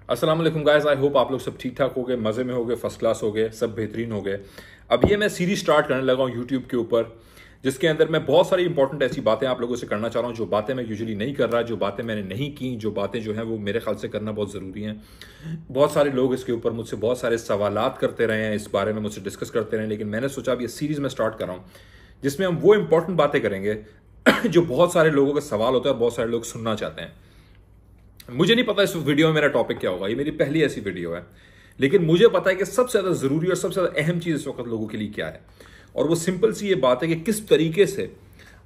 अस्सलाम वालेकुम guys, I hope आप लोग सब ठीक ठाक हो गए, मज़े में हो गए, फर्स्ट क्लास हो गए, सब बेहतरीन हो गए। अब ये मैं सीरीज स्टार्ट करने लगा हूँ यूट्यूब के ऊपर, जिसके अंदर मैं बहुत सारी इंपॉर्टेंट ऐसी बातें आप लोगों से करना चाह रहा हूँ, जो बातें मैं यूजुअली नहीं कर रहा, जो बातें मैंने नहीं की, जो बातें जो हैं वो मेरे ख्याल से करना बहुत ज़रूरी हैं। बहुत सारे लोग इसके ऊपर मुझसे बहुत सारे सवालात करते रहे हैं, इस बारे में मुझसे डिस्कस करते रहे, लेकिन मैंने सोचा अब ये सीरीज़ में स्टार्ट कर रहा हूँ जिसमें हम वो इंपॉर्टेंट बातें करेंगे जो बहुत सारे लोगों का सवाल होता है और बहुत सारे लोग सुनना चाहते हैं। मुझे नहीं पता इस वीडियो में मेरा टॉपिक क्या होगा, ये मेरी पहली ऐसी वीडियो है, लेकिन मुझे पता है कि सबसे ज़्यादा ज़रूरी और सबसे ज़्यादा अहम चीज़ इस वक्त लोगों के लिए क्या है। और वो सिंपल सी ये बात है कि किस तरीके से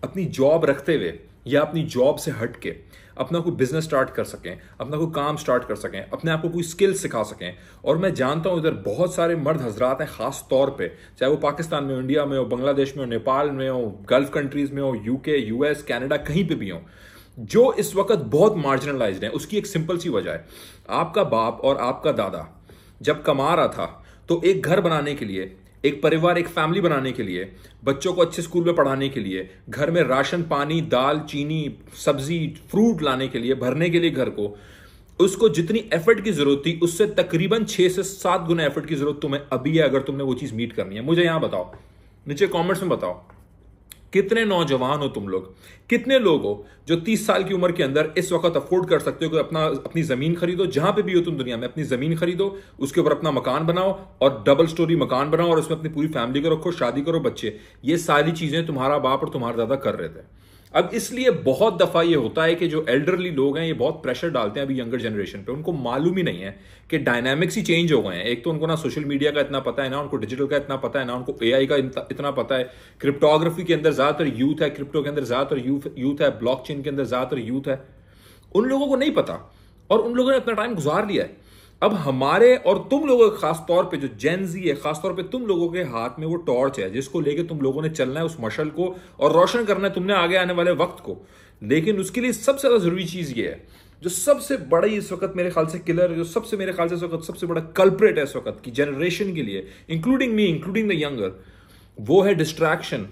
अपनी जॉब रखते हुए या अपनी जॉब से हट के अपना कोई बिजनेस स्टार्ट कर सकें, अपना कोई काम स्टार्ट कर सकें, अपने आप को कोई स्किल सिखा सकें। और मैं जानता हूं इधर बहुत सारे मर्द हजरात हैं, खास तौर पे चाहे वो पाकिस्तान में हो, इंडिया में हो, बांग्लादेश में हो, नेपाल में हो, गल्फ कंट्रीज में हो, यूके, यूएस, कनाडा, कहीं पे भी हो, जो इस वक्त बहुत मार्जिनलाइज्ड है। उसकी एक सिंपल सी वजह है, आपका बाप और आपका दादा जब कमा रहा था तो एक घर बनाने के लिए, एक परिवार, एक फैमिली बनाने के लिए, बच्चों को अच्छे स्कूल में पढ़ाने के लिए, घर में राशन पानी, दाल, चीनी, सब्जी, फ्रूट लाने के लिए, भरने के लिए घर को, उसको जितनी एफर्ट की जरूरत थी उससे तकरीबन 6 से 7 गुना एफर्ट की जरूरत तुम्हें अभी है, अगर तुमने वो चीज मीट करनी है। मुझे यहां बताओ, नीचे कमेंट्स में बताओ, कितने नौजवान हो तुम लोग, कितने लोग हो जो 30 साल की उम्र के अंदर इस वक्त अफोर्ड कर सकते हो कि अपनी जमीन खरीदो, जहां पे भी हो तुम दुनिया में, अपनी जमीन खरीदो, उसके ऊपर अपना मकान बनाओ और डबल स्टोरी मकान बनाओ और उसमें अपनी पूरी फैमिली को रखो, शादी करो, बच्चे। ये सारी चीजें तुम्हारा बाप और तुम्हारा दादा कर रहे थे। अब इसलिए बहुत दफा ये होता है कि जो एल्डरली लोग हैं ये बहुत प्रेशर डालते हैं अभी यंगर जनरेशन पे। उनको मालूम ही नहीं है कि डायनामिक्स ही चेंज हो गए हैं। एक तो उनको ना सोशल मीडिया का इतना पता है, ना उनको डिजिटल का इतना पता है, ना उनको एआई का इतना पता है। क्रिप्टोग्राफी के अंदर ज्यादातर यूथ है, क्रिप्टो के अंदर ज्यादातर यूथ है, ब्लॉकचेन के अंदर ज्यादातर यूथ है। उन लोगों को नहीं पता और उन लोगों ने अपना टाइम गुजार लिया है। अब हमारे और तुम लोगों के खास तौर पे जो जेन जी है, खास तौर पे तुम लोगों के हाथ में वो टॉर्च है जिसको लेके तुम लोगों ने चलना है, उस मशल को, और रोशन करना है तुमने आगे आने वाले वक्त को। लेकिन उसके लिए सबसे ज्यादा जरूरी चीज ये है, जो सबसे बड़ी इस वक्त मेरे ख्याल से किलर, जो सबसे मेरे ख्याल से इस वक्त सबसे बड़ा कल्प्रेट है इस वक्त की जनरेशन के लिए, including me, including the younger, वो है डिस्ट्रैक्शन।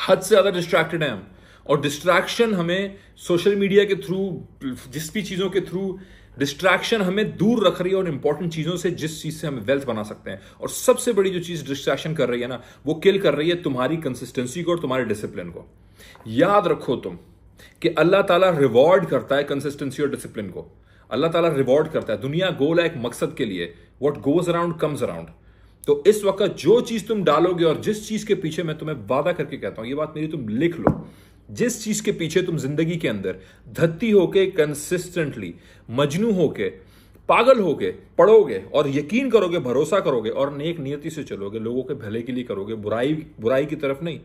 हद से ज्यादा डिस्ट्रैक्टेड है हम, और डिस्ट्रैक्शन हमें सोशल मीडिया के थ्रू, जिस भी चीजों के थ्रू, डिस्ट्रैक्शन हमें दूर रख रही है और इंपॉर्टेंट चीजों से, जिस चीज से हम वेल्थ बना सकते हैं। और सबसे बड़ी जो चीज डिस्ट्रैक्शन कर रही है ना, वो किल कर रही है तुम्हारी कंसिस्टेंसी को और तुम्हारे डिसिप्लिन को। याद रखो तुम कि अल्लाह ताला रिवॉर्ड करता है कंसिस्टेंसी और डिसिप्लिन को। अल्लाह ताला रिवॉर्ड करता है। दुनिया गोल है एक मकसद के लिए, what goes around comes around. तो इस वक्त जो चीज तुम डालोगे और जिस चीज के पीछे मैं तुम्हें वादा करके कहता हूं, ये बात मेरी तुम लिख लो, जिस चीज के पीछे तुम जिंदगी के अंदर धत्ती होके, कंसिस्टेंटली मजनू होके, पागल होके पढ़ोगे और यकीन करोगे, भरोसा करोगे और नेक नियति से चलोगे, लोगों के भले के लिए करोगे, बुराई की तरफ नहीं,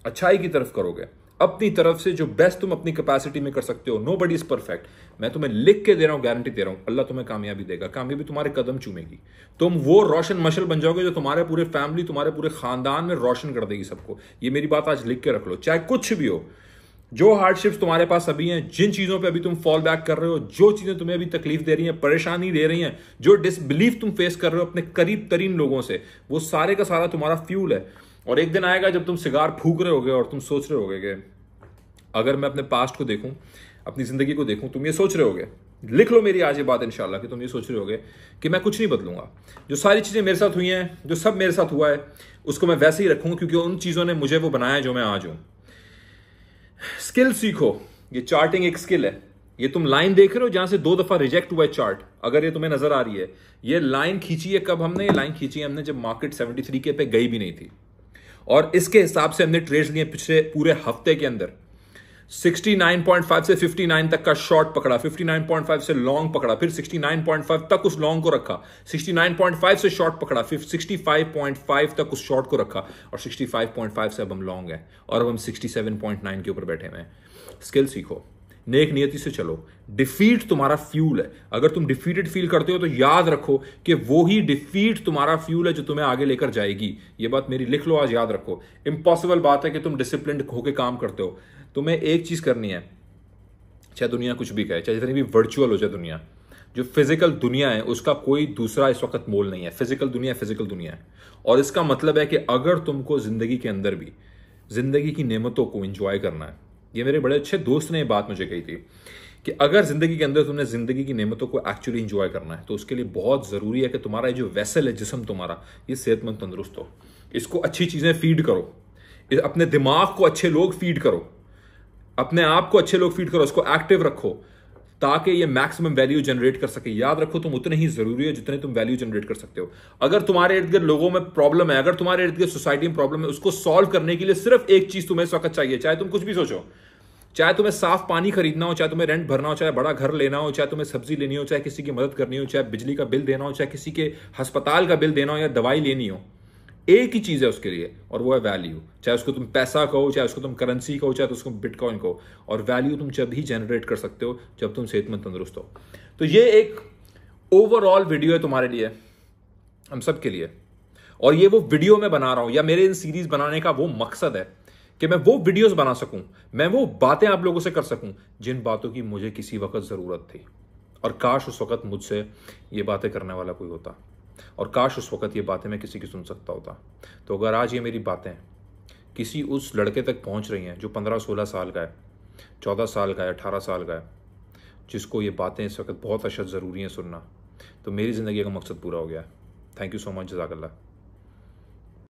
अच्छाई की तरफ करोगे, अपनी तरफ से जो बेस्ट तुम अपनी कैपेसिटी में कर सकते हो। Nobody is perfect. मैं तुम्हें लिख के दे रहा हूं, गारंटी दे रहा हूं, अल्लाह तुम्हें कामयाबी देगा। कामयाबी तुम्हारे कदम चूमेगी। तुम वो रोशन मशल बन जाओगे जो तुम्हारे पूरे फैमिली, तुम्हारे पूरे खानदान में रोशन कर देगी सबको। ये मेरी बात आज लिख के रख लो, चाहे कुछ भी हो। जो हार्डशिप्स तुम्हारे पास अभी हैं, जिन चीजों पे अभी तुम फॉल बैक कर रहे हो, जो चीजें तुम्हें अभी तकलीफ दे रही हैं, परेशानी दे रही हैं, जो डिसबिलीफ तुम फेस कर रहे हो अपने करीब तरीन लोगों से, वो सारे का सारा तुम्हारा फ्यूल है। और एक दिन आएगा जब तुम सिगार फूक रहे होगे और तुम सोच रहे होगे कि अगर मैं अपने पास्ट को देखूं, अपनी जिंदगी को देखूं, तुम ये सोच रहे होगे, लिख लो मेरी आज ये बात इंशाल्लाह, कि तुम ये सोच रहे होगे कि मैं कुछ नहीं बदलूंगा। जो सारी चीजें मेरे साथ हुई हैं, जो सब मेरे साथ हुआ है, उसको मैं वैसे ही रखूंगा, क्योंकि उन चीजों ने मुझे वो बनाया जो मैं आज हूं। स्किल सीखो। ये चार्टिंग एक स्किल है। ये तुम लाइन देख रहे हो जहां से 2 दफा रिजेक्ट हुआ है चार्ट, अगर ये तुम्हें नजर आ रही है, ये लाइन खींची है कब हमने? ये लाइन खींची है हमने जब मार्केट 73 के पे गई भी नहीं थी। और इसके हिसाब से हमने ट्रेड्स लिए पिछले पूरे हफ्ते के अंदर। 69.5 से 59 तक का शॉर्ट पकड़ा, 59.5 से लॉन्ग पकड़ा, फिर 69.5 तक उस लॉन्ग को रखा, 69.5 से शॉर्ट पकड़ा, फिर 65.5 तक उस शॉर्ट को रखा, और 65.5 से अब हम लॉन्ग है और अब हम 67.9 के ऊपर बैठे हुए हैं। स्किल सीखो, नेक नियति से चलो। डिफीट तुम्हारा फ्यूल है। अगर तुम डिफीटेड फील करते हो तो याद रखो कि वो ही डिफीट तुम्हारा फ्यूल है जो तुम्हें आगे लेकर जाएगी। ये बात मेरी लिख लो, आज याद रखो। इंपॉसिबल बात है कि तुम डिसिप्लिन होकर काम करते हो। तुम्हें एक चीज करनी है, चाहे दुनिया कुछ भी कहे, चाहे जितनी भी वर्चुअल हो जाए दुनिया, जो फिजिकल दुनिया है उसका कोई दूसरा इस वक्त मोल नहीं है। फिजिकल दुनिया फिजिकल दुनिया है। और इसका मतलब है कि अगर तुमको जिंदगी के अंदर भी जिंदगी की नेमतों को एंजॉय करना है, ये मेरे बड़े अच्छे दोस्त ने ये बात मुझे कही थी कि अगर जिंदगी के अंदर तुमने जिंदगी की नेमतों को एक्चुअली इंजॉय करना है तो उसके लिए बहुत जरूरी है कि तुम्हारा जो वेसल है, जिस्म तुम्हारा, ये सेहतमंद तंदुरुस्त हो। इसको अच्छी चीजें फीड करो, अपने दिमाग को अच्छे लोग फीड करो, अपने आप को अच्छे लोग फीड करो, उसको एक्टिव रखो ताकि ये मैक्सिमम वैल्यू जनरेट कर सके। याद रखो तुम उतने ही जरूरी हो जितने तुम वैल्यू जनरेट कर सकते हो। अगर तुम्हारे इर्द गिर्द लोगों में प्रॉब्लम है, अगर तुम्हारे इर्द गिर्द सोसाइटी में प्रॉब्लम है, उसको सॉल्व करने के लिए सिर्फ एक चीज तुम्हें इस वक्त चाहिए। चाहे तुम कुछ भी सोचो, चाहे तुम्हें साफ पानी खरीदना हो, चाहे तुम्हें रेंट भरना हो, चाहे बड़ा घर लेना हो, चाहे तुम्हें सब्जी लेनी हो, चाहे किसी की मदद करनी हो, चाहे बिजली का बिल देना हो, चाहे किसी के अस्पताल का बिल देना हो या दवाई लेनी हो, एक ही चीज है उसके लिए और वो है वैल्यू। चाहे उसको तुम पैसा कहो, चाहे उसको तुम करेंसी कहो, चाहे उसको बिटकॉइन कहो। और वैल्यू तुम जब ही जनरेट कर सकते हो जब तुम सेहतमंद तंदुरुस्त हो। तो ये एक ओवरऑल वीडियो है तुम्हारे लिए, हम सब के लिए। और ये वो वीडियो मैं बना रहा हूं, या मेरे इन सीरीज बनाने का वो मकसद है कि मैं वो वीडियोस बना सकूं, मैं वो बातें आप लोगों से कर सकूं जिन बातों की मुझे किसी वक्त जरूरत थी। और काश उस वक्त मुझसे ये बातें करने वाला कोई होता, और काश उस वक्त ये बातें मैं किसी की सुन सकता होता। तो अगर आज ये मेरी बातें किसी उस लड़के तक पहुंच रही हैं जो 15-16 साल का है, 14 साल का है, 18 साल का है, जिसको ये बातें इस वक्त बहुत अशद ज़रूरी हैं सुनना, तो मेरी ज़िंदगी का मकसद पूरा हो गया है। थैंक यू सो मच, जज़ाकल्लाह।